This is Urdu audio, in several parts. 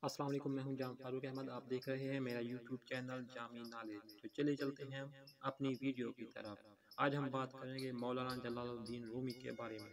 السلام علیکم، میں ہوں جام فاروق احمد۔ آپ دیکھ رہے ہیں میرا یوٹیوب چینل جامی نالج۔ تو چلے چلتے ہیں اپنی ویڈیو کی طرف۔ آج ہم بات کریں گے مولانا جلال الدین رومی کے بارے میں۔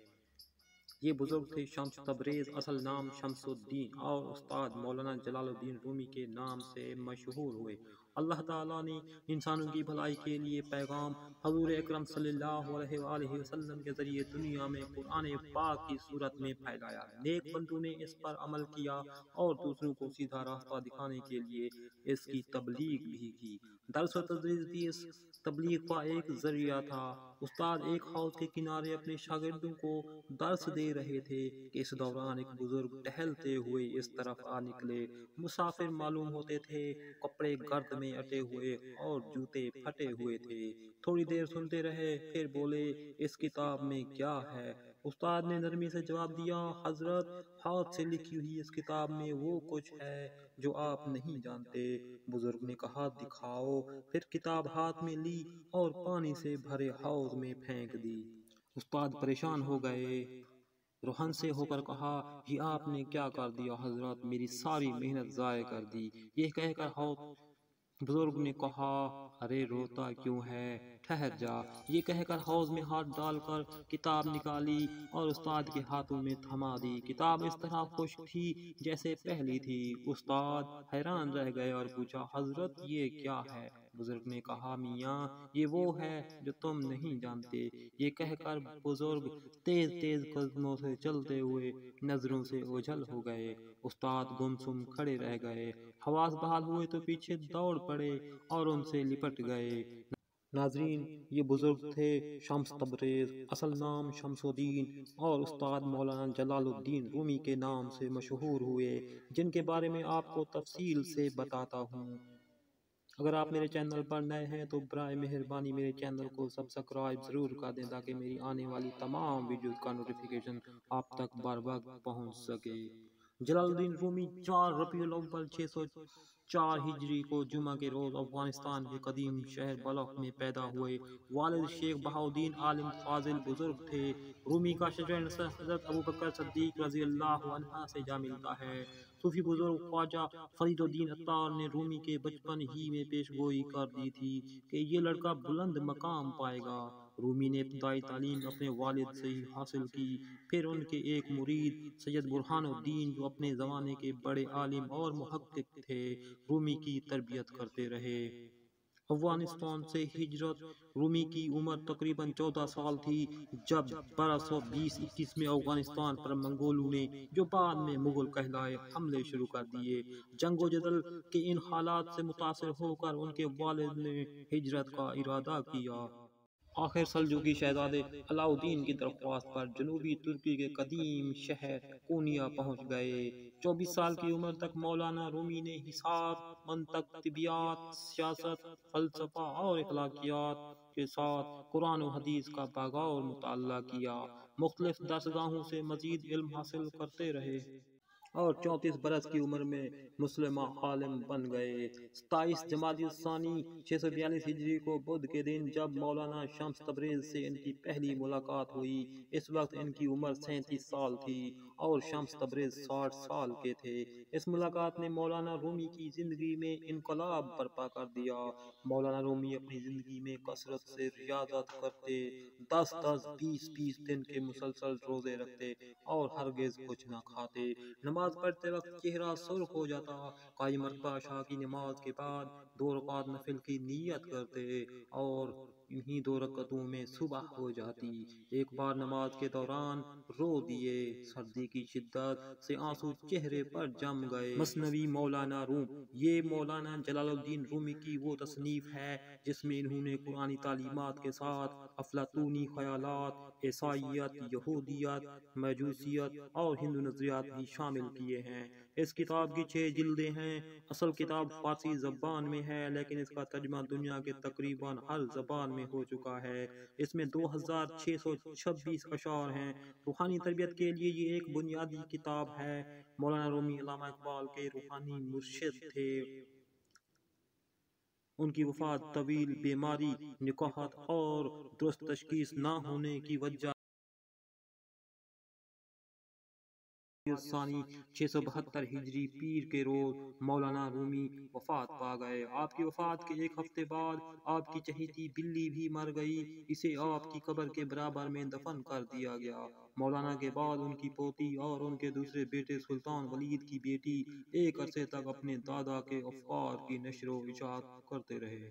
یہ بزرگ تھے شمس تبریز، اصل نام شمس الدین، اور استاد مولانا جلال الدین رومی کے نام سے مشہور ہوئے۔ اللہ تعالیٰ نے انسانوں کی بھلائی کے لیے پیغام حضور اکرم صلی اللہ علیہ وآلہ وسلم کے ذریعے دنیا میں قرآن پاک کی صورت میں پھیلایا۔ نیک بندوں نے اس پر عمل کیا اور دوسروں کو سیدھا راستہ دکھانے کے لیے اس کی تبلیغ بھی کی۔ درس و تدریس بھی اس تبلیغ کا ایک ذریعہ تھا۔ استاد ایک حوض کے کنارے اپنے شاگردوں کو درس دے رہے تھے کہ اس دوران ایک بزرگ ٹہلتے ہوئے اس طرف آ نکلے۔ مسافر معلوم ہوتے تھے، کپڑے گرد میں اٹے ہوئے اور جوتے پھٹے ہوئے تھے۔ تھوڑی دیر سنتے رہے، پھر بولے، اس کتاب میں کیا ہے؟ استاد نے نرمی سے جواب دیا، حضرت، ہاتھ سے لکھی ہوئی اس کتاب میں وہ کچھ ہے جو آپ نہیں جانتے۔ بزرگ نے کہا، دکھاؤ۔ پھر کتاب ہاتھ میں لی اور پانی سے بھرے حوض میں پھینک دی۔ استاد پریشان ہو گئے، روحن سے ہو کر کہا، یہ آپ نے کیا کر دیا حضرت؟ میری ساری محنت ضائع کر دی۔ یہ کہہ کر بزرگ نے کہا، ارے روتا کیوں ہے، ٹھہر جا۔ یہ کہہ کر حوض میں ہاتھ ڈال کر کتاب نکالی اور استاد کے ہاتھوں میں تھما دی۔ کتاب اس طرح خشک تھی جیسے پہلی تھی۔ استاد حیران رہ گئے اور پوچھا، حضرت یہ کیا ہے؟ بزرگ نے کہا، میاں، یہ وہ ہے جو تم نہیں جانتے۔ یہ کہہ کر بزرگ تیز تیز قدموں سے چلتے ہوئے نظروں سے اوجھل ہو گئے۔ استاد گمسم کھڑے رہ گئے۔ حواس بحال ہوئے تو پیچھے دوڑ پڑے اور ان سے لپٹ گئے۔ ناظرین، یہ بزرگ تھے شمس تبریز، اصل نام شمس الدین، اور استاد مولانا جلال الدین رومی کے نام سے مشہور ہوئے، جن کے بارے میں آپ کو تفصیل سے بتاتا ہوں۔ اگر آپ میرے چینل پر نئے ہیں تو برائے مہربانی میرے چینل کو سبسکرائب ضرور کر دیں تاکہ میری آنے والی تمام ویڈیوز کا نوٹیفیکیشن آپ تک بر وقت پہنچ سکے۔ جلال الدین رومی 4 ربیع الاول 604 ہجری کو جمعہ کے روز افغانستان کے قدیم شہر بلخ میں پیدا ہوئے۔ والد شیخ بہاؤالدین عالم فاضل بزرگ تھے۔ رومی کا شجرہ نسل حضرت ابوبکر صدیق رضی اللہ عنہ سے جا ملتا ہے۔ صوفی بزرگ خواجہ فرید الدین عطار نے رومی کے بچپن ہی میں پیش گوئی کر دی تھی کہ یہ لڑکا بلند مقام پائے گا۔ رومی نے ابتدائی تعلیم اپنے والد سے ہی حاصل کی، پھر ان کے ایک مرید سید برہان الدین جو اپنے زمانے کے بڑے عالم اور محقق تھے، رومی کی تربیت کرتے رہے۔ افغانستان سے ہجرت۔ رومی کی عمر تقریباً 14 سال تھی جب 1220-21 میں افغانستان پر منگولوں نے، جو بعد میں مغل کہلائے، حملے شروع کر دیے۔ جنگ و جدل کے ان حالات سے متاثر ہو کر ان کے والد نے ہجرت کا ارادہ کیا۔ آخر سلجوقی شہزادے علاء الدین کی درخواست پر جنوبی ترکی کے قدیم شہر کونیا پہنچ گئے۔ 24 سال کی عمر تک مولانا رومی نے حساب، منطق، طبیعیات، سیاست، فلسفہ اور اخلاقیات کے ساتھ قرآن و حدیث کا باغور مطالعہ کیا۔ مختلف درسگاہوں سے مزید علم حاصل کرتے رہے اور 34 برس کی عمر میں مسلمہ عالم بن گئے۔ 27 جمادی الثانی 642 ہجری کو بدھ کے دن جب مولانا شمس تبریز سے ان کی پہلی ملاقات ہوئی، اس وقت ان کی عمر 37 سال تھی اور شمس تبریز 60 سال کے تھے۔ اس ملاقات نے مولانا رومی کی زندگی میں انقلاب برپا کر دیا۔ مولانا رومی اپنی زندگی میں کثرت سے ریاضت کرتے، 10-10، 20-20 دن کے مسلسل روزے رکھتے اور ہرگز کچھ نہ کھاتے۔ نماز پڑھتے وقت چہرہ سرخ ہو جاتا۔ کئی مرتبہ عشاء کی نماز کے بعد 2 رکعت نفل کی نیت کرتے اور انہی 2 رکعتوں میں صبح ہو جاتی۔ ایک بار نماز کے دوران رو دیے، سردی کی شدت سے آنسو چہرے پر جم گئے۔ مثنوی مولانا روم۔ یہ مولانا جلال الدین رومی کی وہ تصنیف ہے جس میں انہوں نے قرآنی تعلیمات کے ساتھ افلاطونی خیالات، عیسائیت، یہودیت، مجوسیت اور ہندو نظریات بھی شامل کیے ہیں۔ اس کتاب کی 6 جلدیں ہیں۔ اصل کتاب فارسی زبان میں ہے لیکن اس کا ترجمہ دنیا کے تقریباً ہر زبان میں ہو چکا ہے۔ اس میں 2626 اشعار ہیں۔ روحانی تربیت کے لیے یہ ایک بنیادی کتاب ہے۔ مولانا رومی علامہ اقبال کے روحانی مرشد تھے۔ ان کی وفات طویل بیماری، نکاحت اور درست تشخیص نہ ہونے کی وجہ ثانی 672 ہجری پیر کے روز مولانا رومی وفات پا گئے۔ آپ کی وفات کے ایک ہفتے بعد آپ کی چہیتی بلی بھی مر گئی، اسے آپ کی قبر کے برابر میں دفن کر دیا گیا۔ مولانا کے بعد ان کی پوتی اور ان کے دوسرے بیٹے سلطان ولید کی بیٹی ایک عرصے تک اپنے دادا کے افکار کی نشر و اشاعت کرتے رہے۔